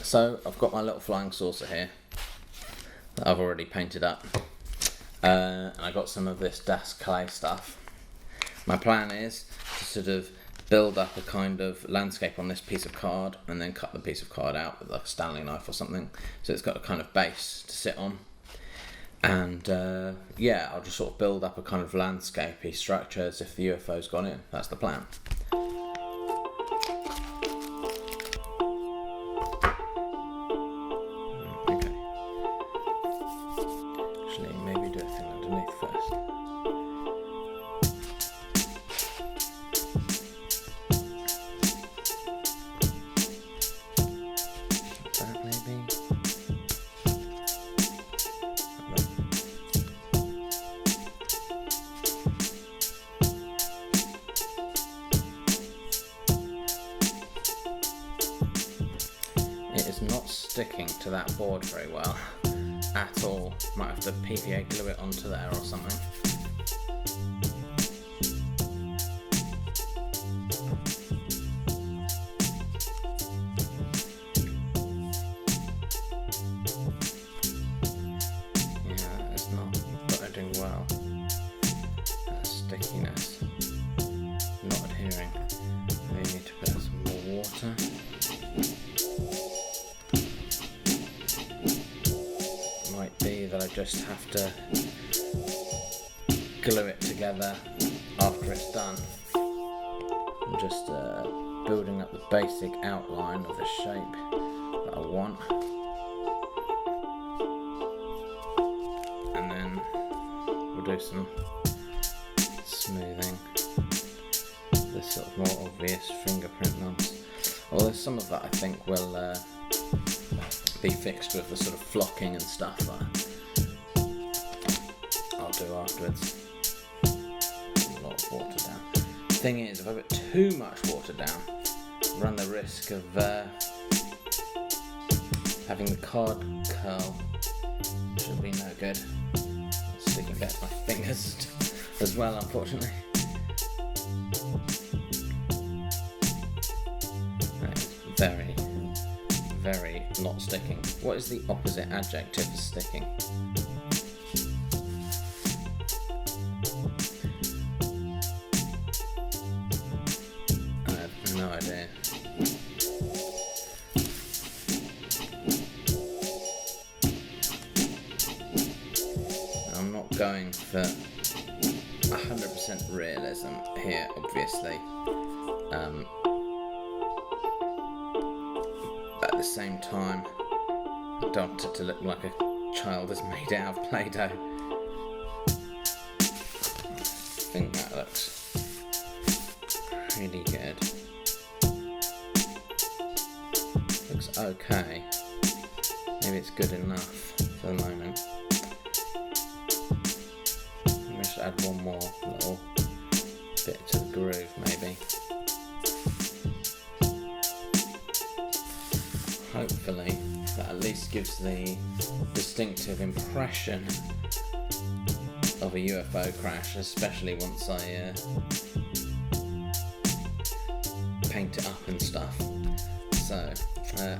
So I've got my little flying saucer here that I've already painted up, and I got some of this Das clay stuff. My plan is to sort of build up a kind of landscape on this piece of card and then cut the piece of card out with like a Stanley knife or something, so it's got a kind of base to sit on. And I'll just sort of build up a kind of landscapey structure as if the UFO's gone in. That's the plan. Okay. Actually, maybe do a thing underneath first. That maybe. It is not sticking to that board very well at all. Might have to PVA glue it onto there or something. Yeah, it's not budding well. Stickiness. Not adhering. We need to put some more water. Might be that I just have to glue it together after it's done. I'm just building up the basic outline of the shape that I want, and then we'll do some smoothing. This sort of more obvious fingerprint marks. Although some of that I think will be fixed with the sort of flocking and stuff that I'll do afterwards. A lot of water down. The thing is, if I put too much water down, I run the risk of having the card curl, which would be no good. It's sticking back to my fingers as well, unfortunately. That is very, very not sticking. What is the opposite adjective for sticking? I have no idea. I'm not going for 100% realism here, obviously. At the same time, I don't want it to look like a child is made out of Play-Doh. I think that looks pretty good. Looks okay. Maybe it's good enough for the moment. Maybe I should add one more little bit to the groove, maybe. Hopefully that at least gives the distinctive impression of a UFO crash, especially once I paint it up and stuff. So,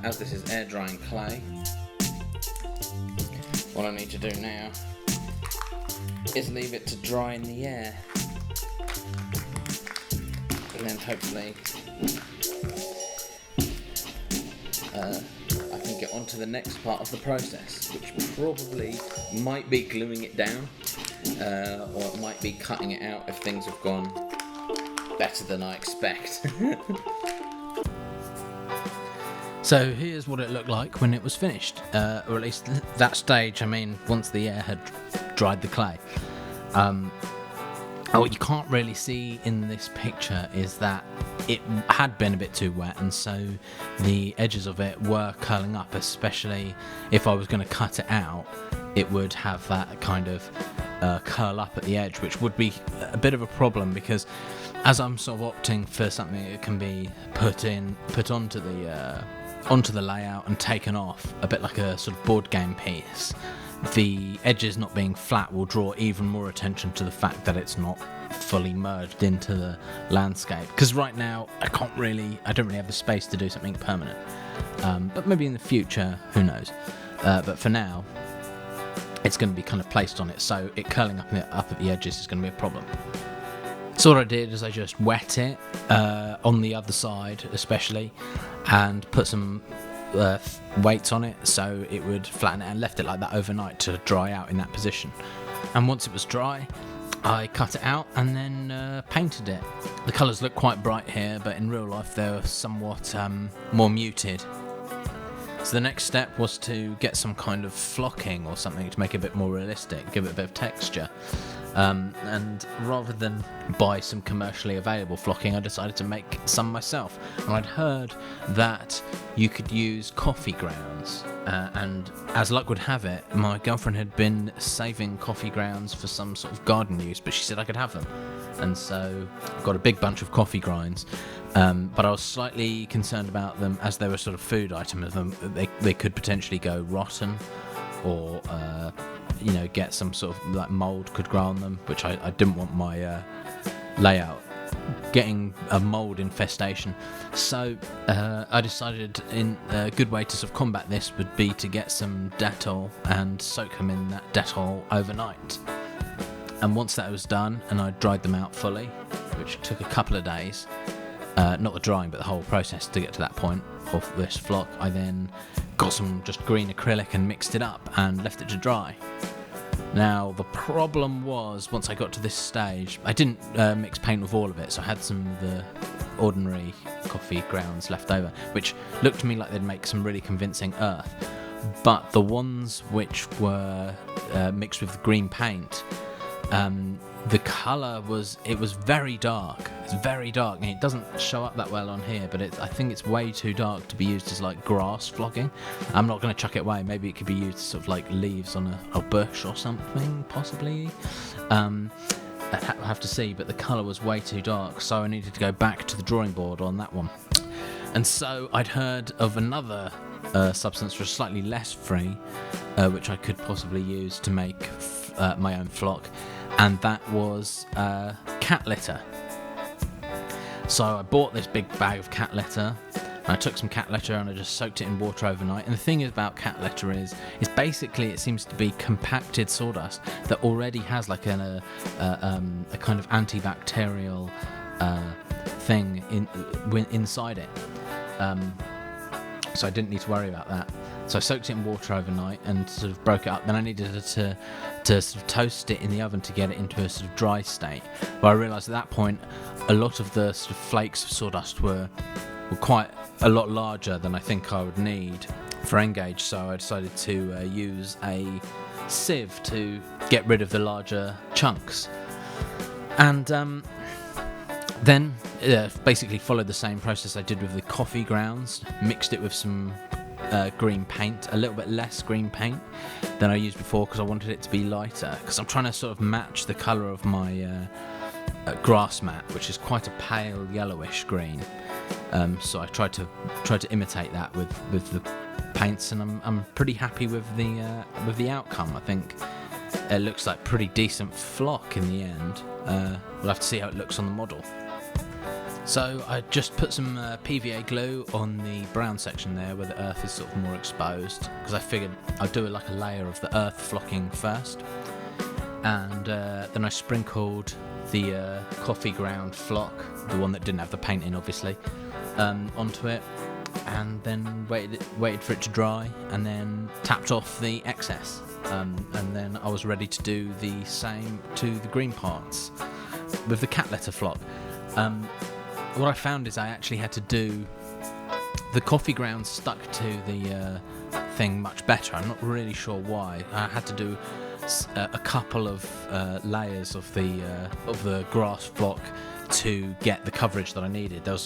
as this is air drying clay, what I need to do now is leave it to dry in the air, and then hopefully I can get on to the next part of the process, which probably might be gluing it down, or it might be cutting it out if things have gone better than I expect. So here's what it looked like when it was finished, or at least that stage. I mean, once the air had dried the clay. What you can't really see in this picture is that it had been a bit too wet, and so the edges of it were curling up, especially if I was going to cut it out. It would have that kind of curl up at the edge, which would be a bit of a problem, because as I'm sort of opting for something that can be put onto the layout and taken off, a bit like a sort of board game piece, the edges not being flat will draw even more attention to the fact that it's not fully merged into the landscape. Because right now I don't really have the space to do something permanent. But maybe in the future, who knows? But for now, it's going to be kind of placed on it, so it curling up at the edges is going to be a problem. So what I did is I just wet it on the other side especially, and put some weights on it so it would flatten it, and left it like that overnight to dry out in that position. And once it was dry, I cut it out and then painted it. The colours look quite bright here, but in real life they're somewhat more muted. So the next step was to get some kind of flocking or something to make it a bit more realistic, give it a bit of texture. And rather than buy some commercially available flocking, I decided to make some myself. And I'd heard that you could use coffee grounds, and as luck would have it, my girlfriend had been saving coffee grounds for some sort of garden use, but she said I could have them. And so I got a big bunch of coffee grinds, but I was slightly concerned about them as they were sort of food items. They could potentially go rotten, or get some sort of like mould could grow on them, which I didn't want my layout getting a mould infestation. So I decided a good way to sort of combat this would be to get some Dettol and soak them in that Dettol overnight. And once that was done and I dried them out fully, which took a couple of days, not the drying but the whole process to get to that point of this flock, I then got some just green acrylic and mixed it up and left it to dry. Now the problem was, once I got to this stage, I didn't mix paint with all of it, so I had some of the ordinary coffee grounds left over, which looked to me like they'd make some really convincing earth. But the ones which were mixed with the green paint, the colour was very dark. It's very dark, and it doesn't show up that well on here, but I think it's way too dark to be used as like grass flocking. I'm not going to chuck it away. Maybe it could be used sort of like leaves on a bush or something, possibly. I'll have to see, but the colour was way too dark, so I needed to go back to the drawing board on that one. And so I'd heard of another substance which was slightly less free, which I could possibly use to make my own flock, and that was cat litter. So I bought this big bag of cat litter, and I took some cat litter and I just soaked it in water overnight. And the thing about cat litter is basically it seems to be compacted sawdust that already has like a kind of antibacterial thing inside it. So I didn't need to worry about that. So I soaked it in water overnight and sort of broke it up. Then I needed to sort of toast it in the oven to get it into a sort of dry state. But I realised at that point a lot of the sort of flakes of sawdust were quite a lot larger than I think I would need for Engage. So I decided to use a sieve to get rid of the larger chunks. And then basically followed the same process I did with the coffee grounds, mixed it with some green paint, a little bit less green paint than I used before because I wanted it to be lighter, because I'm trying to sort of match the colour of my grass mat, which is quite a pale yellowish green. So I tried to imitate that with the paints, and I'm pretty happy with the outcome. I think it looks like pretty decent flock in the end. We'll have to see how it looks on the model. So I just put some PVA glue on the brown section there where the earth is sort of more exposed, because I figured I'd do like a layer of the earth flocking first, and then I sprinkled the coffee ground flock, the one that didn't have the paint in obviously, onto it, and then waited for it to dry, and then tapped off the excess, and then I was ready to do the same to the green parts with the cat litter flock. What I found is I actually had to do the coffee grounds stuck to the thing much better. I'm not really sure why. I had to do a couple of layers of the grass flock to get the coverage that I needed. For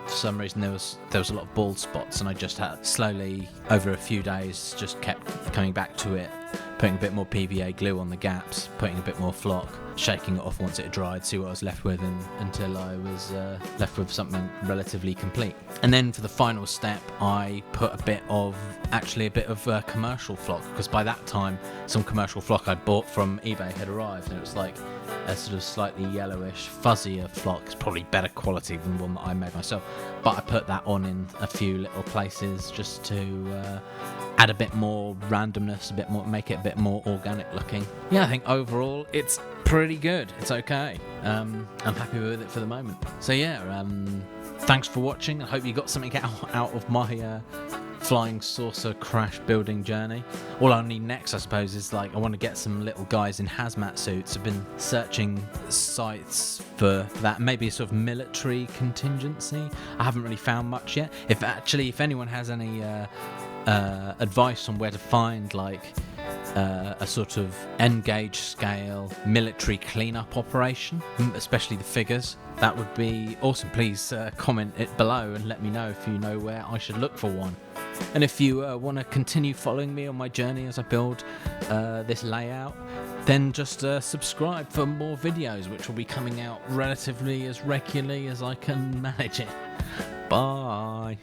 some reason there was a lot of bald spots, and I just had slowly over a few days just kept coming back to it putting a bit more PVA glue on the gaps, putting a bit more flock, shaking it off once it had dried, see what I was left with, until I was left with something relatively complete. And then for the final step, I put a bit of commercial flock, because by that time some commercial flock I'd bought from eBay had arrived, and it was like a sort of slightly yellowish, fuzzier flock. It's probably better quality than the one that I made myself, but I put that on in a few little places just to add a bit more randomness, make it a bit more organic looking. Yeah, I think overall it's pretty good. It's okay. I'm happy with it for the moment. So yeah, thanks for watching. I hope you got something out of my flying saucer crash building journey. All I need next, I suppose, is I want to get some little guys in hazmat suits. I've been searching sites for that, maybe a sort of military contingency. I haven't really found much yet. If anyone has any advice on where to find a sort of N-gauge scale military cleanup operation, especially the figures, that would be awesome. Please comment it below and let me know if you know where I should look for one. And if you want to continue following me on my journey as I build this layout, then just subscribe for more videos, which will be coming out relatively as regularly as I can manage it. Bye.